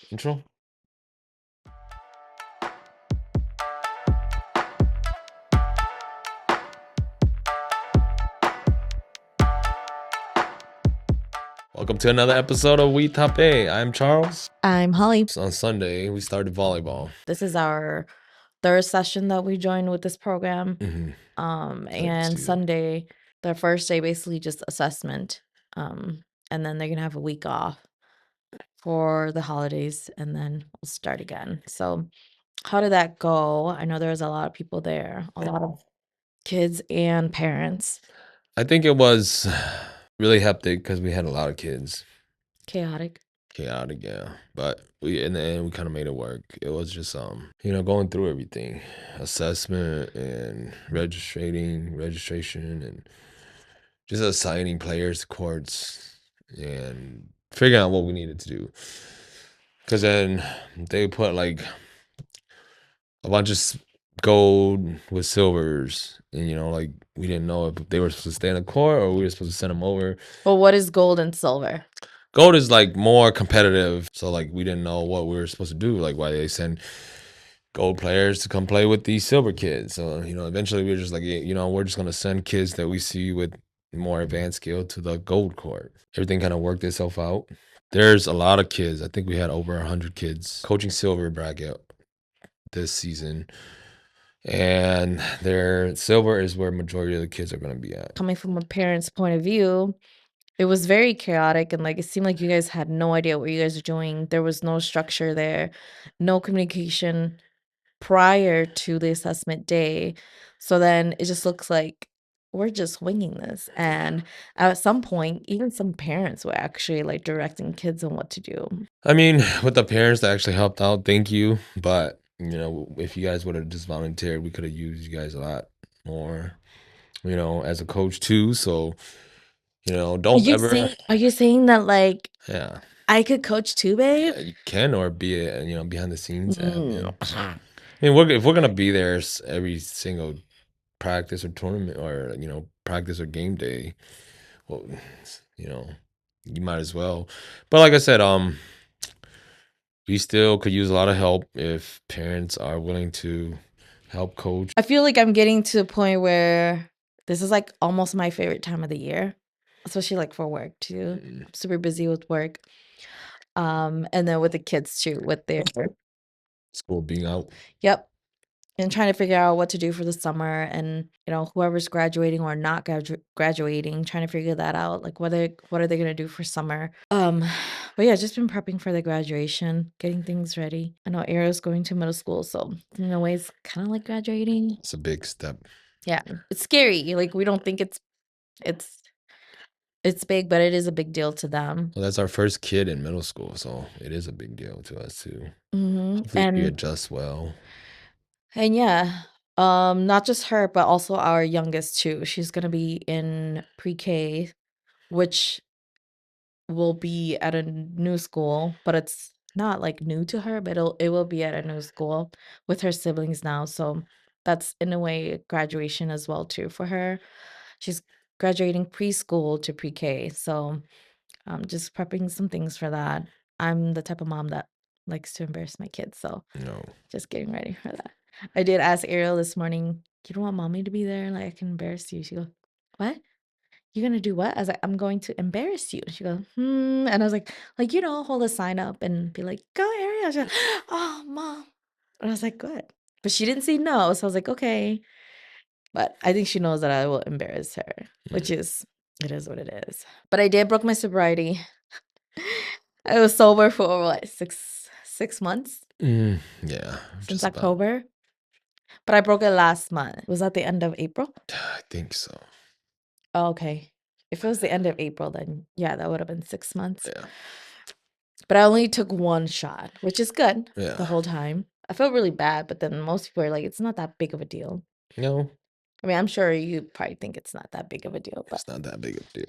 Intro. Welcome to another episode of We Top A. I'm Charles. I'm Holly. So on Sunday, we started volleyball. This is our third session that we joined with this program. And too. Sunday, their first day, basically just assessment. And then they're gonna have a week off for the holidays, and then we'll start again. So, how did that go? I know there was a lot of people there, a lot of kids and parents. I think it was really hectic because we had a lot of kids. Chaotic. Chaotic, yeah. But in the end we kind of made it work. It was just going through everything. Assessment and registration and just assigning players to courts and figuring out what we needed to do. Because then they put like a bunch of gold with silvers, and like we didn't know if they were supposed to stay in the court or we were supposed to send them over. Well, what is gold and silver? Gold is like more competitive, so like we didn't know what we were supposed to do, like why they send gold players to come play with these silver kids. So eventually we were just like, we're just gonna send kids that we see with more advanced skill to the gold court. Everything kind of worked itself out. There's a lot of kids. I think we had over 100 kids coaching silver bracket this season. And their silver is where majority of the kids are going to be at. Coming from a parent's point of view, it was very chaotic, and like it seemed like you guys had no idea what you guys were doing. There was no structure there, no communication prior to the assessment day. So then it just looks like we're just winging this. And at some point, even some parents were actually like directing kids on what to do. I mean, with the parents that actually helped out, thank you. But if you guys would have just volunteered, we could have used you guys a lot more. As a coach too. So Are don't you ever. saying that like Yeah, I could coach too, babe? you can, or be a behind the scenes. Mm. I mean, if we're gonna be there every single practice or tournament, or practice or game day, well, you might as well. But like I said, we still could use a lot of help if parents are willing to help coach. I feel like I'm getting to a point where this is like almost my favorite time of the year, especially like for work too. I'm super busy with work. And then with the kids too, with their School being out. Yep. And trying to figure out what to do for the summer, and whoever's graduating or not graduating, trying to figure that out, like what are they gonna do for summer. But yeah, just been prepping for the graduation, getting things ready. I know Ariel's going to middle school, so in a way it's kind of like graduating. It's a big step. Yeah, it's scary. Like we don't think it's big, but it is a big deal to them. Well, that's our first kid in middle school, so it is a big deal to us too. Mm-hmm. Hopefully we adjust well. And yeah, not just her, but also our youngest too. She's gonna be in pre-K, which will be at a new school, but it's not like new to her, but it will be at a new school with her siblings now. So that's in a way graduation as well too for her. She's graduating preschool to pre-K. So just prepping some things for that. I'm the type of mom that likes to embarrass my kids, so just getting ready for that. I did ask Ariel this morning, "You don't want mommy to be there? Like I can embarrass you." She goes, "What? You're gonna do what?" I was like, "I'm going to embarrass you." She goes, "Hmm." And I was like, hold a sign up and be like, "Go, Ariel." She goes, "Oh, mom." And I was like, "Good." But she didn't say no. So I was like, okay. But I think she knows that I will embarrass her, which is, it is what it is. But I did broke my sobriety. I was sober for what, six months? Yeah. Since October. But I broke it last month. Was that the end of April? I think so. Oh, okay. If it was the end of April, then yeah, that would have been 6 months. Yeah. But I only took one shot, which is good Yeah. the whole time. I felt really bad, but then most people are like, it's not that big of a deal. No. I mean, I'm sure you probably think it's not that big of a deal, but It's not that big of a deal.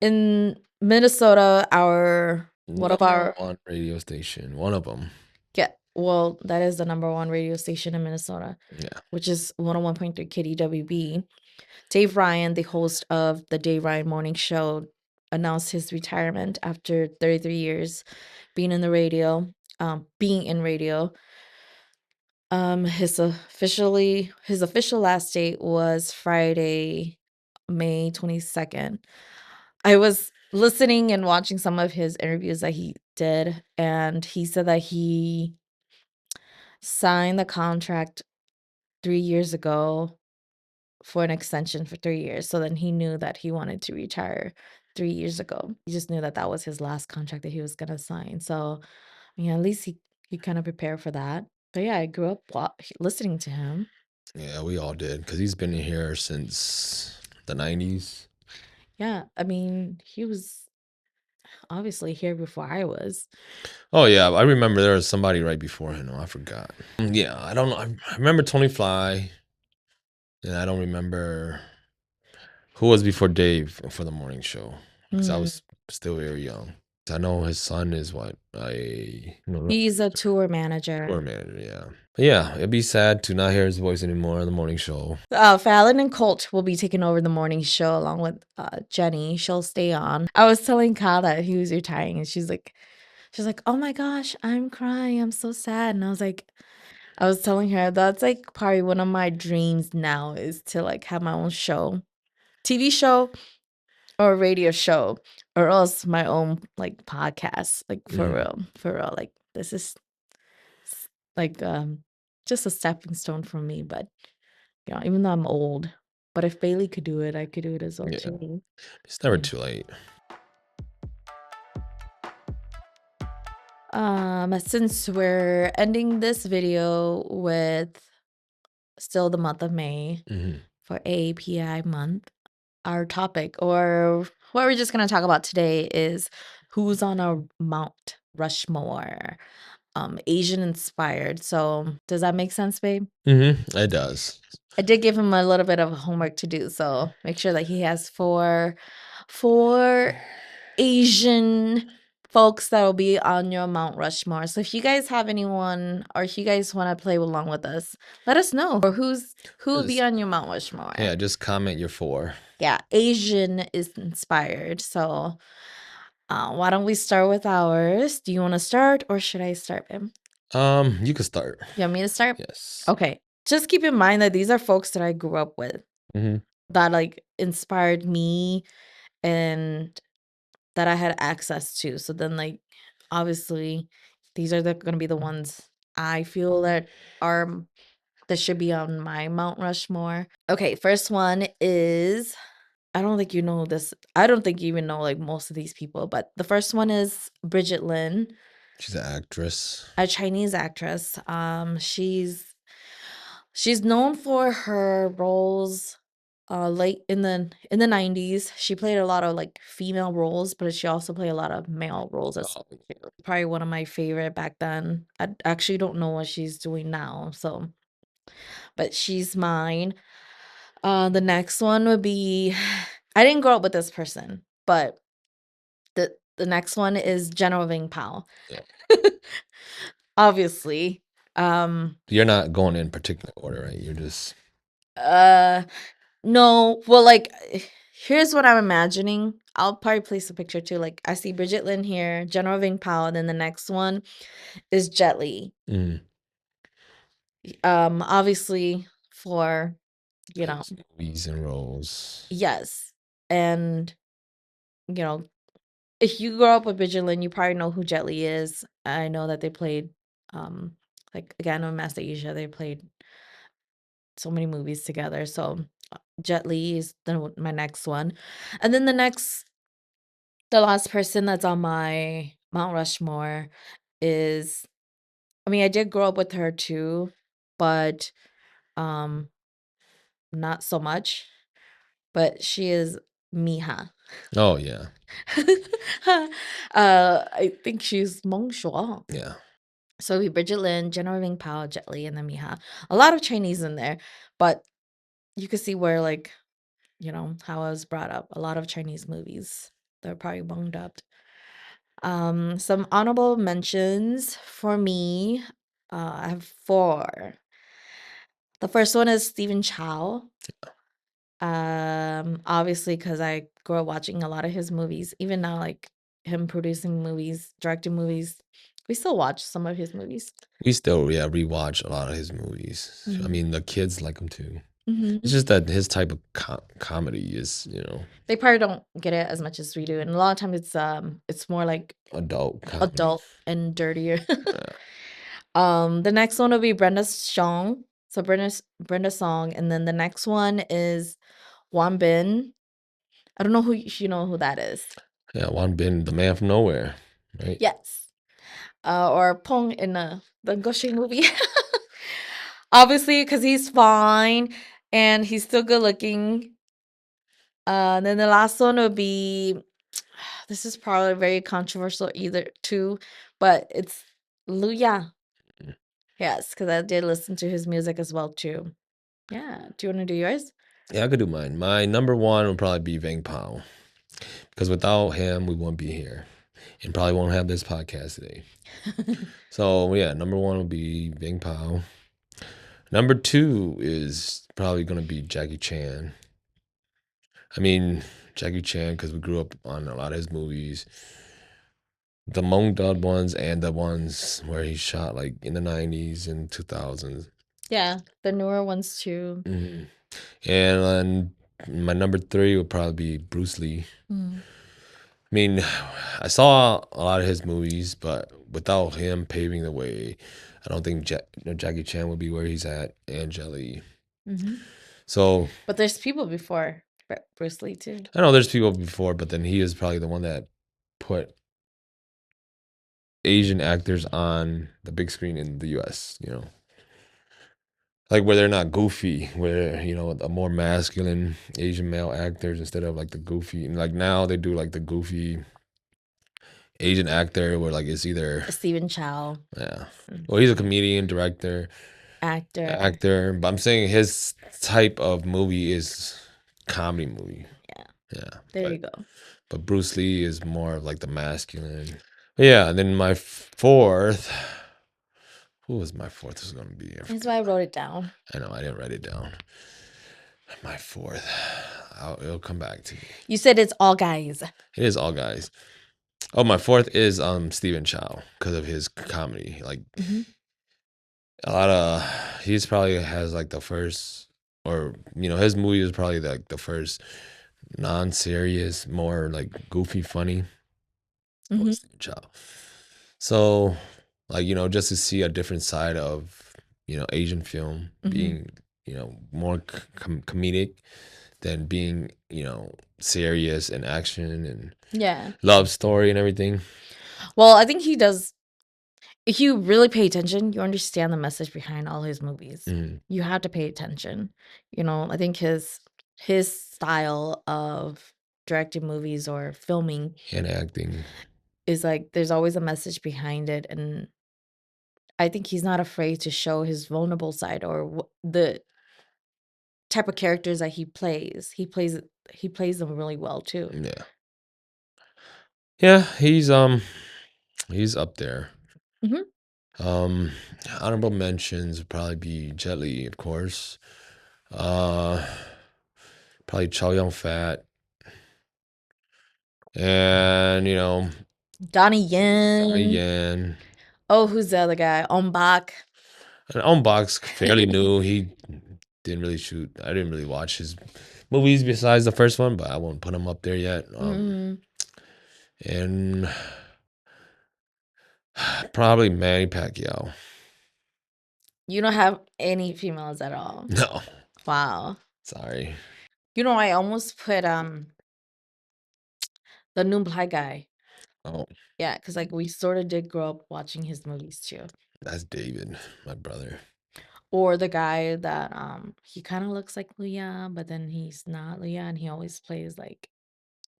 In Minnesota, one of our one radio station, one of them. Yeah, well, that is the number one radio station in Minnesota. Yeah. Which is 101.3 KDWB. Dave Ryan, the host of the Dave Ryan Morning Show, announced his retirement after 33 years being in the radio, being in radio. His official last date was Friday, May 22nd. I was listening and watching some of his interviews that he did, and he said that he signed the contract 3 years ago for an extension for 3 years. So then he knew that he wanted to retire 3 years ago. He just knew that that was his last contract that he was gonna sign. So, yeah, at least he kinda prepared for that. But yeah, I grew up listening to him. Yeah, we all did because he's been here since the 90s. Yeah, I mean, he was obviously here before I was. Oh, yeah, I remember there was somebody right before him. I forgot. Yeah, I don't know. I remember Tony Fly, and I don't remember who was before Dave for the morning show because I Mm. was still very young. I know his son is what? He's a tour manager. Tour manager, yeah. But yeah, it'd be sad to not hear his voice anymore on the morning show. Fallon and Colt will be taking over the morning show along with Jenny. She'll stay on. I was telling Kyle that he was retiring, and she's like, "Oh my gosh, I'm crying. I'm so sad." And I was telling her that's like probably one of my dreams now is to like have my own show, TV show or radio show, or else my own like podcast, like for real. Like this is like just a stepping stone for me, but even though I'm old, but if Bailey could do it, I could do it as well Yeah. too. It's never Yeah. too late. Since we're ending this video with still the month of May for AAPI month, our topic or what we're just gonna talk about today is who's on our Mount Rushmore, Asian-inspired. So does that make sense, babe? It does. I did give him a little bit of homework to do, so make sure that he has four Asian folks that will be on your Mount Rushmore. So if you guys have anyone or if you guys want to play along with us, let us know. Or who will be on your Mount Rushmore. Yeah, just comment your 4. Yeah, Asian is inspired. So why don't we start with ours? Do you want to start or should I start, babe? You can start. You want me to start? Yes. Okay. Just keep in mind that these are folks that I grew up with that like inspired me and that I had access to. So then like obviously these are gonna be the ones I feel that should be on my Mount Rushmore. Okay, first one is I don't think you know this. I don't think you even know like most of these people, but the first one is Bridget Lin. She's an actress. A Chinese actress. She's known for her roles late in the 90s. She played a lot of like female roles, but she also played a lot of male roles as well. Probably one of my favorite back then. I actually don't know what she's doing now, so but she's mine. The next one would be I didn't grow up with this person, but the next one is General Ving Pao. Yeah. Obviously. You're not going in particular order, right? You're just no. Well, like here's what I'm imagining. I'll probably place a picture too. Like I see Bridget Lin here, General Ving Pao, and then the next one is Jet Li. Obviously for movies and roles. yes. And if you grow up with Bridget Lin, you probably know who Jet Li is. I know that they played like again on Master Asia, they played so many movies together. So Jet Li is my next one. And then the last person that's on my Mount Rushmore is, I mean, I did grow up with her too, but not so much. But she is Miha. Oh yeah. I think she's Hmong Shuo. Yeah. So we Bridget Lin, General Ving Pao, Jet Li, and then Miha. A lot of Chinese in there, but you can see where like how I was brought up. A lot of Chinese movies. They're probably Hmong dubbed. Some honorable mentions for me. I have 4. The first one is Stephen Chow. Obviously, because I grew up watching a lot of his movies. Even now, like him producing movies, directing movies, we still watch some of his movies. We still, yeah, rewatch a lot of his movies. I Mhm. mean, the kids like him too. It's Mhm. just that his type of comedy is, They probably don't get it as much as we do, and a lot of times it's more like adult comedy. adult and dirtier. Yeah. The next one will be Brenda Song. So Brenda Song, and then the next one is Wan Bin. I don't know who you know who that is. Yeah, Wan Bin, the man from nowhere, right? Yes. Or Pong in the Gushing movie. Obviously, because he's fine and he's still good looking. Then the last one would be this is probably very controversial either too, but it's Luya. Yes, because I did listen to his music as well too. Yeah. Do you want to do yours? Yeah, I could do mine. My number one would probably be Vang Pao. Because without him, we wouldn't be here. And probably won't have this podcast today. So yeah, number one would be Vang Pao. Number two is probably gonna be Jackie Chan. I mean, Jackie Chan, because we grew up on a lot of his movies. The Hmong Dub ones and the ones where he shot like in the 90s and 2000s. Yeah, the newer ones too. Mhm. And then my number three would probably be Bruce Lee. Mm. I mean, I saw a lot of his movies, but without him paving the way, I don't think Jackie Chan would be where he's at, and Jet Li. Hmm. So But there's people before Bruce Lee too. I know there's people before, but then he is probably the one that put Asian actors on the big screen in the US, like where they're not goofy, where, a more masculine Asian male actors instead of like the goofy. And like now they do like the goofy Asian actor where like it's either, Stephen Chow, yeah. mm, Well, he's a comedian, director, actor. actor, but I'm saying his type of movie is comedy movie. Yeah, Yeah. there But you go. but Bruce Lee is more of like the masculine. But yeah, and then my fourth, who was my fourth is gonna be? I That's forgot. why I wrote it down. I know I didn't write it down. My fourth, it'll come back to me. You said it's all guys. It is all guys. Oh, my fourth is Stephen Chow because of his comedy. Like Hmm. a lot of he's probably has like the first, or his movie is probably like the first non-serious, more like goofy funny. Hmm. Stephen Chow. So like just to see a different side of Asian film Hmm. being more comedic than being serious and action and Yeah. love story and everything. Well, I think he does. If you really pay attention, you understand the message behind all his movies. Mhm. You have to pay attention. I think his style of directing movies or filming And acting. is like there's always a message behind it, and I think he's not afraid to show his vulnerable side or the type of characters that he plays. He plays them really well too. Yeah. Yeah, he's up there. Hmm. Um Honorable mentions would probably be Jet Li, of course. Uh Probably Chow Yun Fat. And Donnie Donnie Yen. Yen. Oh, who's the other guy? On Bak. And On Box fairly new. He didn't really shoot. I didn't really watch his movies besides the first one, but I won't put him up there yet. Mm, And probably Manny Pacquiao. you don't have any females at all. No, Wow. sorry. I almost put the Noon Ply guy. Oh, Yeah, because like we sort of did grow up watching his movies too. that's David, my brother. Or the guy that he kind of looks like Luya, but then he's not Luya, and he always plays like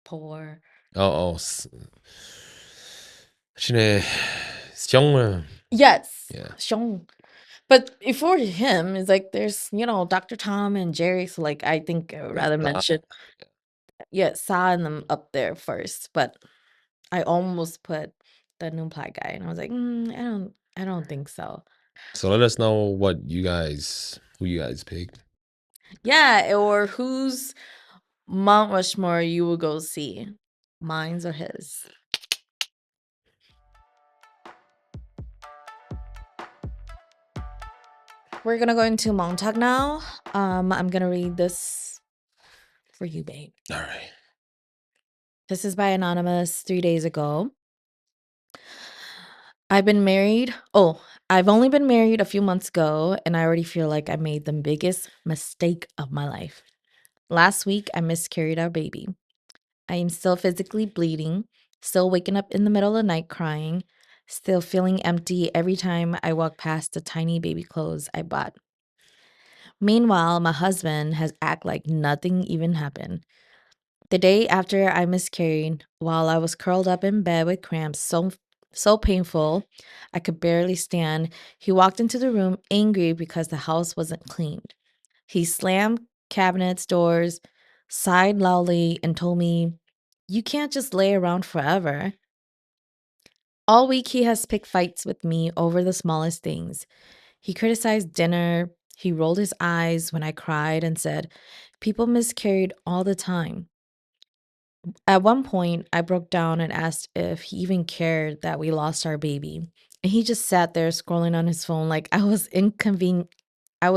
poor. Oh, Shine Xiong. Yes, Yeah. Xiong. But before him is like there's Dr. Tom and Jerry. So like I think I would rather mention Sa and them up there first. But I almost put the Noon Ply guy, and I was like, I don't think so. So let us know who you guys picked. Yeah, or whose Mount Rushmore you will go see? Mine's or his? We're gonna go into Hmong Talk now. I'm gonna read this for you, babe. All right. This is by Anonymous 3 days ago. I've been married. Oh, I've only been married a few months ago, and I already feel like I made the biggest mistake of my life. Last week, I miscarried our baby. I am still physically bleeding, still waking up in the middle of the night crying, still feeling empty every time I walk past the tiny baby clothes I bought. Meanwhile, my husband has act like nothing even happened. The day after I miscarried, while I was curled up in bed with cramps so painful I could barely stand, he walked into the room angry because the house wasn't cleaned. He slammed cabinets, doors, sighed loudly, and told me, "You can't just lay around forever." All week he has picked fights with me over the smallest things. He criticized dinner, he rolled his eyes when I cried and said, "People miscarried all the time." At one point, I broke down and asked if he even cared that we lost our baby. And he just sat there scrolling on his phone like I was inconven I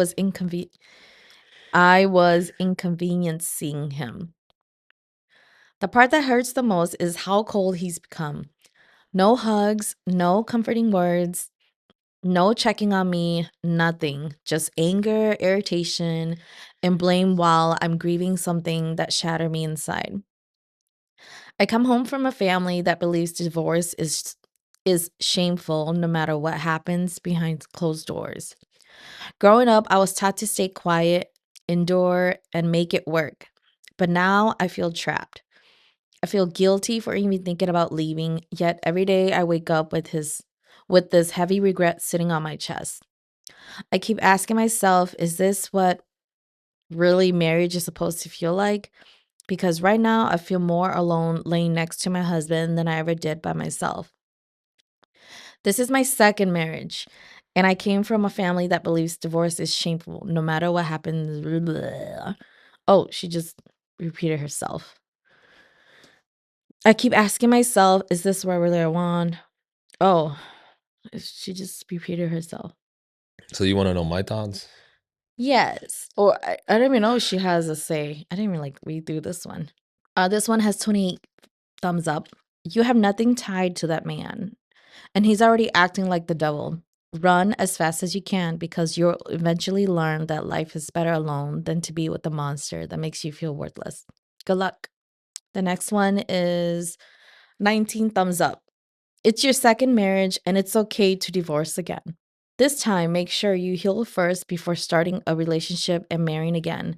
was inconveniencing him. The part that hurts the most is how cold he's become. No hugs, no comforting words, no checking on me, nothing. Just anger, irritation, and blame while I'm grieving something that shattered me inside. I come home from a family that believes divorce is shameful no matter what happens behind closed doors. Growing up, I was taught to stay quiet, endure, and make it work. But now I feel trapped. I feel guilty for even thinking about leaving, yet every day I wake up with this heavy regret sitting on my chest. I keep asking myself, is this what really marriage is supposed to feel like? Because right now I feel more alone laying next to my husband than I ever did by myself. This is my second marriage, and I came from a family that believes divorce is shameful no matter what happens. Oh, she just repeated herself. I keep asking myself, is this where really I want? Oh, she just repeated herself. So you want to know my thoughts? Yes. Or I don't even know if she has a say. I didn't even like read through this one. This one has 28 thumbs up. You have nothing tied to that man, and he's already acting like the devil. Run as fast as you can because you'll eventually learn that life is better alone than to be with a monster that makes you feel worthless. Good luck. The next one is 19 thumbs up. It's your second marriage, and it's okay to divorce again. This time, make sure you heal first before starting a relationship and marrying again.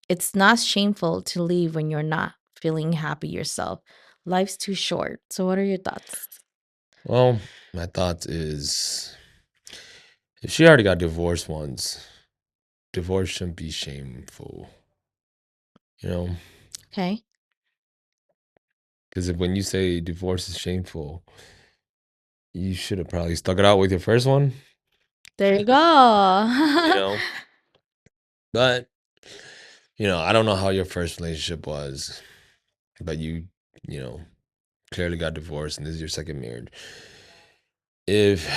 It's not shameful to leave when you're not feeling happy yourself. Life's too short. So, what are your thoughts? Well, my thoughts is if she already got divorced once, divorce shouldn't be shameful. You know, Okay. because when you say divorce is shameful, you should have probably stuck it out with your first one. There you You go. know, but I don't know how your first relationship was, but you know, clearly got divorced, and this is your second marriage. If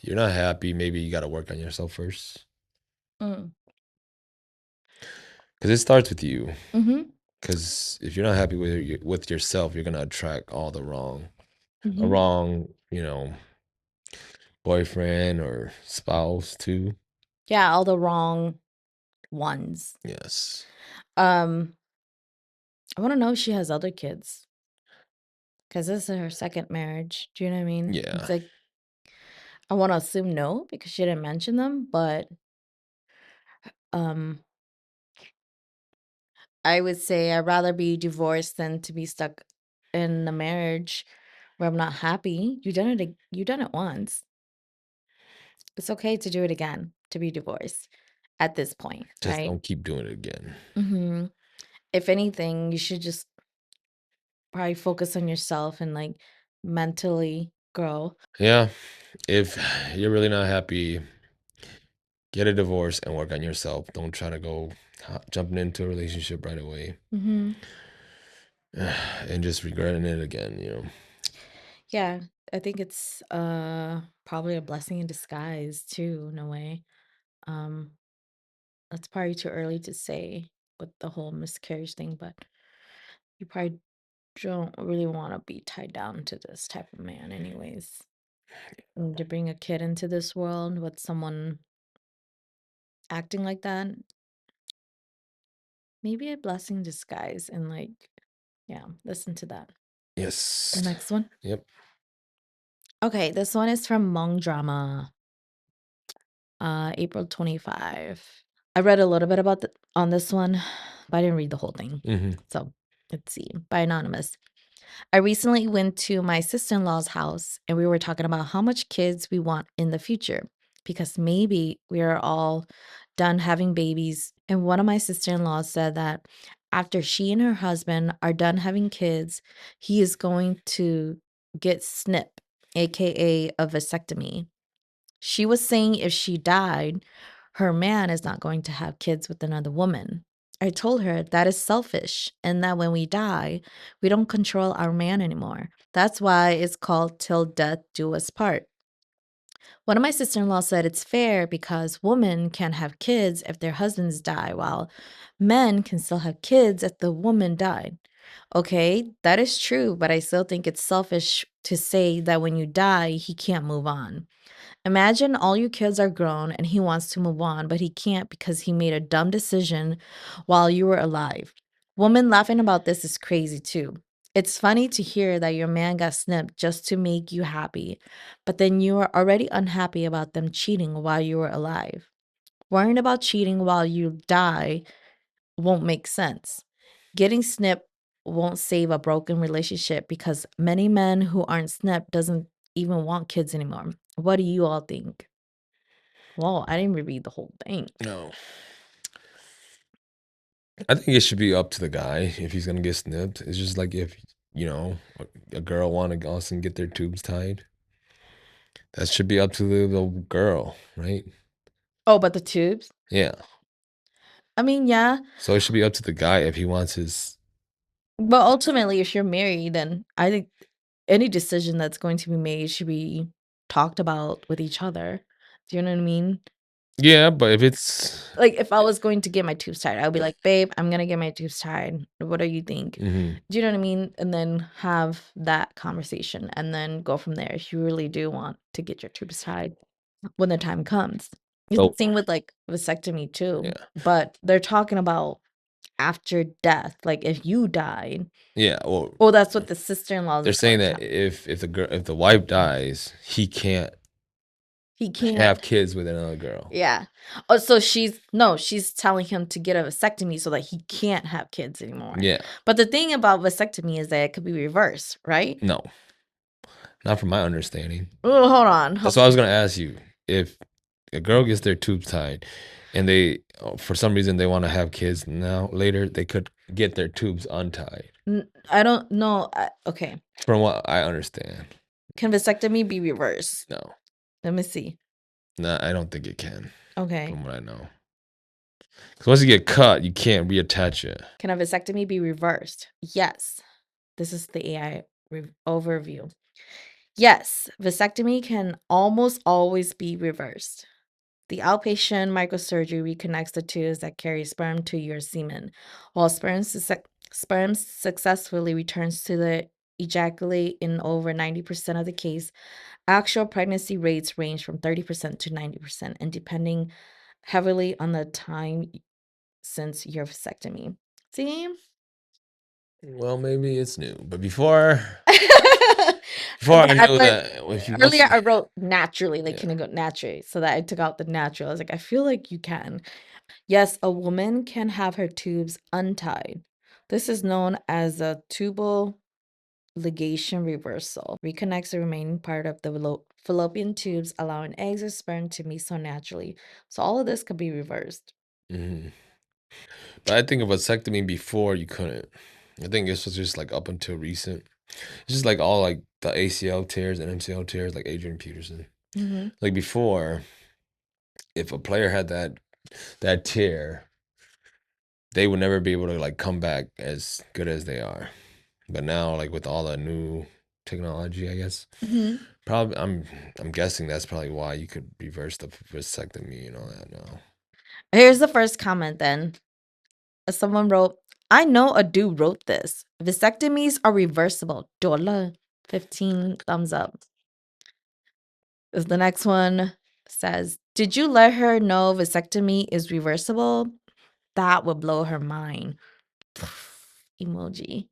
you're not happy, maybe you got to work on yourself first, Mm. because it starts with you. Mhm. Because if you're not happy with yourself, you're gonna attract all a Mhm. wrong, boyfriend or spouse too. Yeah, all the wrong ones. Yes. Um, I want to know if she has other kids because this is her second marriage. Do you know what I mean? It's Yeah. like I want to assume no because she didn't mention them, but um, I would say I'd rather be divorced than to be stuck in a marriage where I'm not happy. You done it once. It's okay to do it again, to be divorced at this point, Just right? don't keep doing it again. Hmm. If anything, you should just probably focus on yourself and like mentally grow. Yeah. If you're really not happy, get a divorce and work on yourself. Don't try to go jumping into a relationship right away and just regretting it again, you know. Yeah, I think it's probably a blessing in disguise too, in a way. Um, that's probably too early to say with the whole miscarriage thing, but you probably don't really want to be tied down to this type of man, anyways. And to bring a kid into this world with someone acting like that, maybe a blessing in disguise. And like, yeah, listen to that. The Yes. next one. Yep. Okay, this one is from Hmong Drama, April 25. I read a little bit about on this one, but I didn't read the whole thing. So let's see. By Anonymous. I recently went to my sister-in-law's house and we were talking about how much kids we want in the future because maybe we are all done having babies. And one of my sister-in-laws said that after she and her husband are done having kids, he is going to get snip, aka a vasectomy. She was saying if she died, her man is not going to have kids with another woman. I told her that is selfish and that when we die, we don't control our man anymore. That's why it's called Till Death Do Us Part. One of my sister-in-law said it's fair because women can have kids if their husbands die, while men can still have kids if the woman died. Okay, that is true, but I still think it's selfish to say that when you die, he can't move on. Imagine all your kids are grown and he wants to move on, but he can't because he made a dumb decision while you were alive. Women laughing about this is crazy too. It's funny to hear that your man got snipped just to make you happy, but then you are already unhappy about them cheating while you were alive. Worrying about cheating while you die won't make sense. Getting snipped won't save a broken relationship because many men who aren't snipped doesn't even want kids anymore. What do you all think? Well, I didn't read the whole thing. No. I think it should be up to the guy if he's gonna get snipped. It's just like if, you know, a girl wanna go and get their tubes tied. That should be up to the girl, right? Oh, but the tubes? Yeah. I mean, yeah, So it should be up to the guy if he wants his. but ultimately, if you're married, then I think any decision that's going to be made should be talked about with each other. Do you know what I mean? Yeah, but if it's. Like, if I was going to get my tubes tied, I would be like, "Babe, I'm gonna get my tubes tied. What do you think?" Mhm. Do you know what I mean? And then have that conversation and then go from there if you really do want to get your tubes tied when the time comes. It's the So same with, like, vasectomy too, yeah. but they're talking about after death, like, if you died. Yeah, well, Well, that's what the sister-in-laws they're are saying going to that have. if the wife dies, he can't He can't. have kids with another girl. Yeah. Oh, so she's telling him to get a vasectomy so that he can't have kids anymore. Yeah. But the thing about vasectomy is that it could be reversed, right? No, not from my understanding. Oh, hold on. That's what I was gonna ask you. If a girl gets their tubes tied and they, for some reason, they wanna have kids now later, they could get their tubes untied, I don't know. Okay. from what I understand. Can vasectomy be reversed? No. Let me see. No, I don't think it can, Okay. from what I know. Because once you get cut, you can't reattach it. Can a vasectomy be reversed? Yes. This is the AI overview. Yes, vasectomy can almost always be reversed. The outpatient microsurgery reconnects the tubes that carry sperm to your semen, while sperm successfully returns to the ejaculate in over 90% of the case. Actual pregnancy rates range from 30% to 90%, and depending heavily on the time since your vasectomy. See? Well, maybe it's new, but before I I knew put that if you once earlier I wrote naturally, like, yeah. can it go naturally? So that I took out the natural. I was like, I feel like you can. Yes, a woman can have her tubes untied. This is known as a tubal ligation reversal. Reconnects the remaining part of the fallopian tubes, allowing eggs or sperm to meet so naturally. So all of this could be reversed. Mhm. But I think of vasectomy before you couldn't. I think this was just like up until recent. It's just like all like the ACL tears and MCL tears, like Adrian Peterson. Hmm. Like before, if a player had that tear, they would never be able to like come back as good as they are. But now, like with all the new technology, I guess Mhm. probably I'm guessing that's probably why you could reverse the vasectomy and all that now. Here's the first comment then. Someone wrote, I know a dude wrote this. Vasectomies are reversible. Dollar. 15 thumbs up. The next one says, did you let her know vasectomy is reversible? That would blow her mind. Emoji.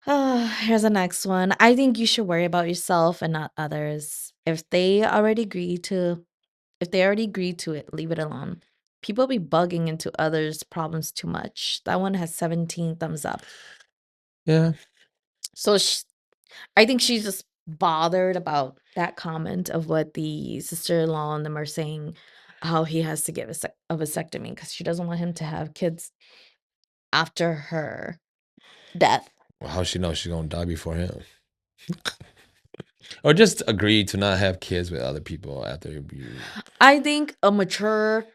Here's the next one. I think you should worry about yourself and not others. If they already agree to it, leave it alone. People be bugging into others' problems too much. That one has 17 thumbs up. Yeah. So I think she's just bothered about that comment of what the sister-in-law and them are saying, how he has to get a vasectomy because she doesn't want him to have kids after her death. Well, how she know she's gonna die before him? Or just agree to not have kids with other people after you. I think a mature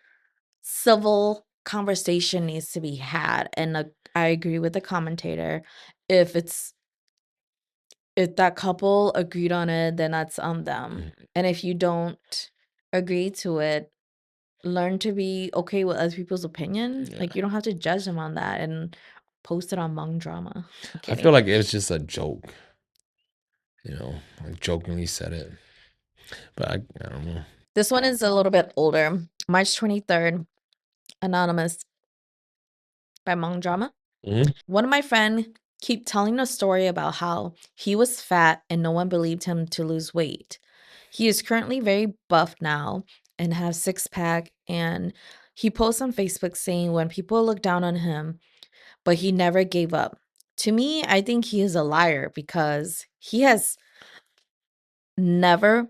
civil conversation needs to be had, and I agree with the commentator. If that couple agreed on it, then that's on them. Mhm. And if you don't agree to it, learn to be okay with other people's opinion. Yeah. Like you don't have to judge them on that and post it on Hmong Drama. I'm I kidding. feel like it was just a joke. I jokingly said it. But I don't know. This one is a little bit older. March 23rd, Anonymous by Hmong Drama. Mhm. One of my friends keep telling a story about how he was fat and no one believed him to lose weight. He is currently very buff now and has six-pack, and he posts on Facebook saying when people look down on him, but he never gave up. To me, I think he is a liar because he has never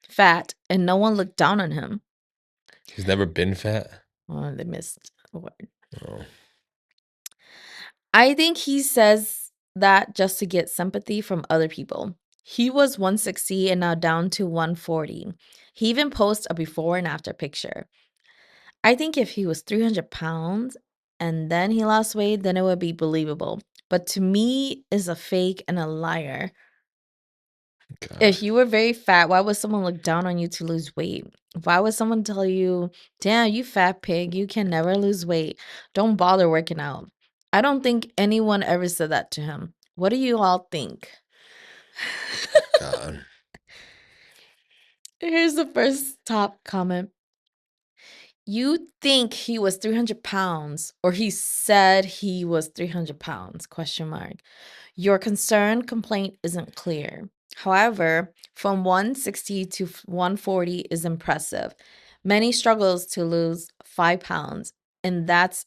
fat and no one looked down on him. He's never been fat. Oh, they missed a word. Oh. I think he says that just to get sympathy from other people. He was 160 and now down to 140. He even posts a before and after picture. I think if he was 300 pounds and then he lost weight, then it would be believable. But to me, is a fake and a liar. God. If you were very fat, why would someone look down on you to lose weight? Why would someone tell you, damn, you fat pig, you can never lose weight. Don't bother working out. I don't think anyone ever said that to him. What do you all think? God. Here's the first top comment. You think he was 300 pounds, or he said he was 300 pounds, question mark. Your concern complaint isn't clear. However, from 160 to 140 is impressive. Many struggles to lose 5 pounds, and that's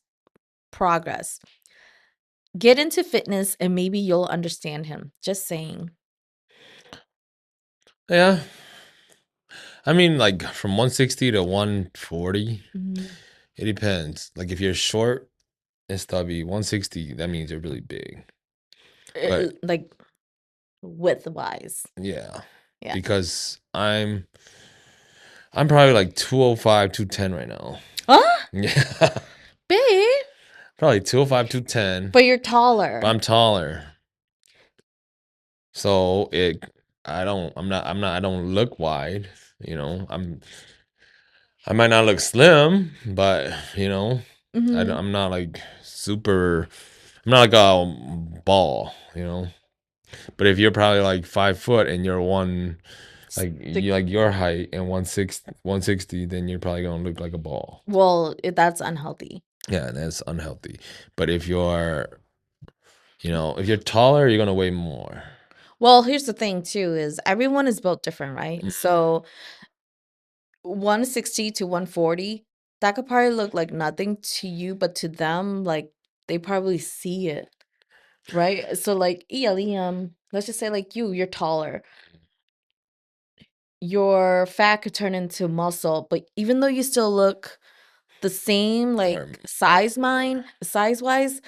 progress. Get into fitness and maybe you'll understand him. Just saying. Yeah. I mean, like from 160 to 140, Mhm. it depends. Like if you're short and stubby, 160, that means you're really big. But Like width wise. yeah, Yeah. because I'm probably like 205, 210 right now. Huh? Yeah. Big, Probably 205, 210. but you're taller. But I'm taller. So I don't look wide, I might not look slim, but Mhm. I'm not like super, I'm not like a ball, but if you're probably like 5 foot and you're like your height and 160, then you're probably gonna look like a ball. Well, that's unhealthy. Yeah, that's unhealthy. But if you're taller, you're gonna weigh more. Well, here's the thing too is everyone is built different, right? Mm. So 160 to 140, that could probably look like nothing to you, but to them, like they probably see it, right? So like let's just say like you're taller. Your fat could turn into muscle, but even though you still look the same, like Or- size wise,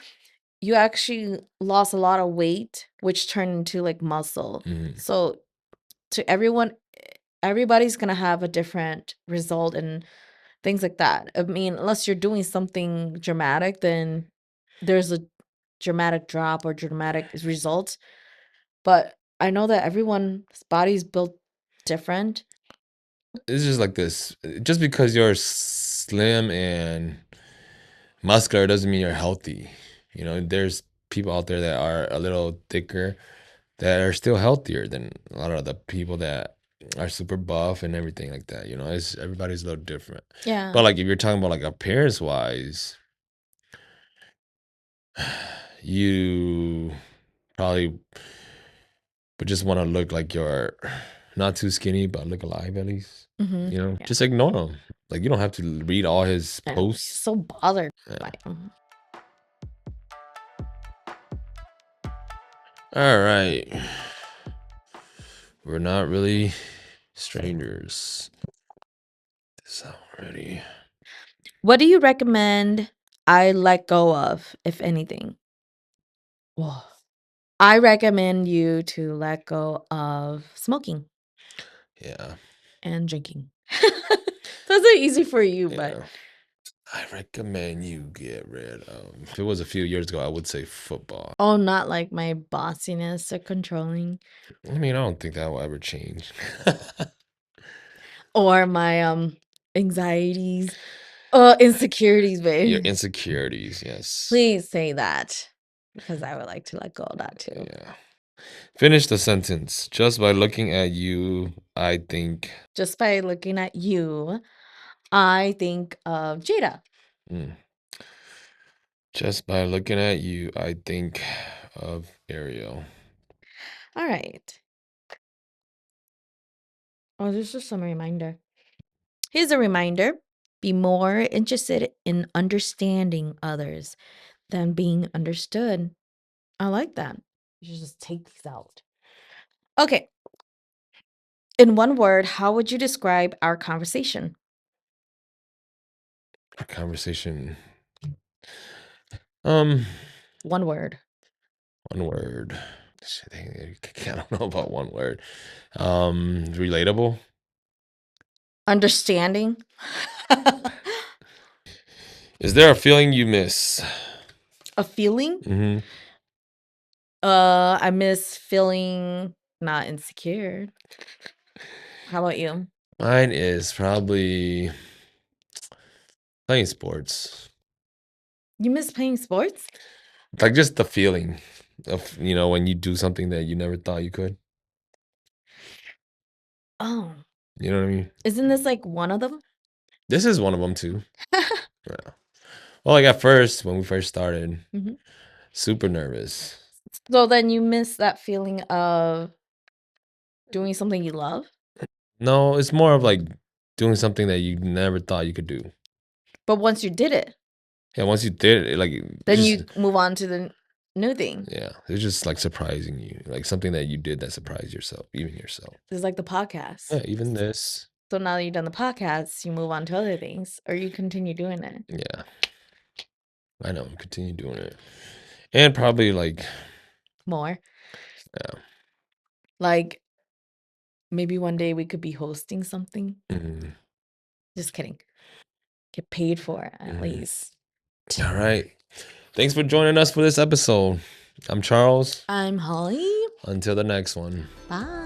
you actually lost a lot of weight, which turned into like muscle. Mhm. So to everybody's gonna have a different result and things like that. I mean, unless you're doing something dramatic, then there's a dramatic drop or dramatic result. But I know that everyone's body's built different. It's just like this. Just because you're slim and muscular doesn't mean you're healthy. You know, there's people out there that are a little thicker that are still healthier than a lot of the people that are super buff and everything like that. You know, it's everybody's a little different. Yeah. But like if you're talking about like appearance wise, you probably would just want to look like you're not too skinny, but look alive at least. Mhm. You know, Yeah. just ignore him. Like you don't have to read all his I know, he's posts. so bothered Yeah. by him. All right. We're not really strangers. This already. What do you recommend I let go of, if anything? Whoa. I recommend you to let go of smoking Yeah. and drinking. Those are easy for you, but Yeah. I recommend you get rid of. If it was a few years ago, I would say football. oh, not like my bossiness or controlling I mean, I don't think that will ever change. or my anxieties, insecurities, Your babe. insecurities, yes. Please say that because I would like to let go of that too. Yeah. Finish the sentence. Just by looking at you, I think. Just by looking at you, I think of Jada. Mm. Just by looking at you, I think of Ariel. All right. Oh, this is some reminder. Here's a reminder. Be more interested in understanding others than being understood. I like that. You should just take these out. Okay. In one word, how would you describe our conversation? A conversation. One One word. word. Shit, I don't know about one word. Relatable. Understanding. Is there a feeling you miss? A feeling? Mm-hmm. I miss feeling not insecure. How about you? Mine is probably playing sports. You miss playing sports? Like just the feeling of, when you do something that you never thought you could. Oh, You know what I mean? isn't this like one of them? This is one of them too. Yeah. Well, like at first, when we first started, Mhm. super nervous. So then you miss that feeling of doing something you love? No, it's more of like doing something that you never thought you could do. But once you did it, Yeah, once you did it, like then just, you move on to the new thing. yeah, it's just like surprising you, like something that you did that surprised yourself, even yourself. It's like the podcast. Yeah, even this. So now that you've done the podcast, you move on to other things or you continue doing it. Yeah, I know. Continue doing it, and probably like, More. yeah. Like maybe one day we could be hosting something. Mhm. Just kidding. Get paid for it at Mhm. least. All right. Thanks for joining us for this episode. I'm Charles. I'm Holly. Until the next one. Bye.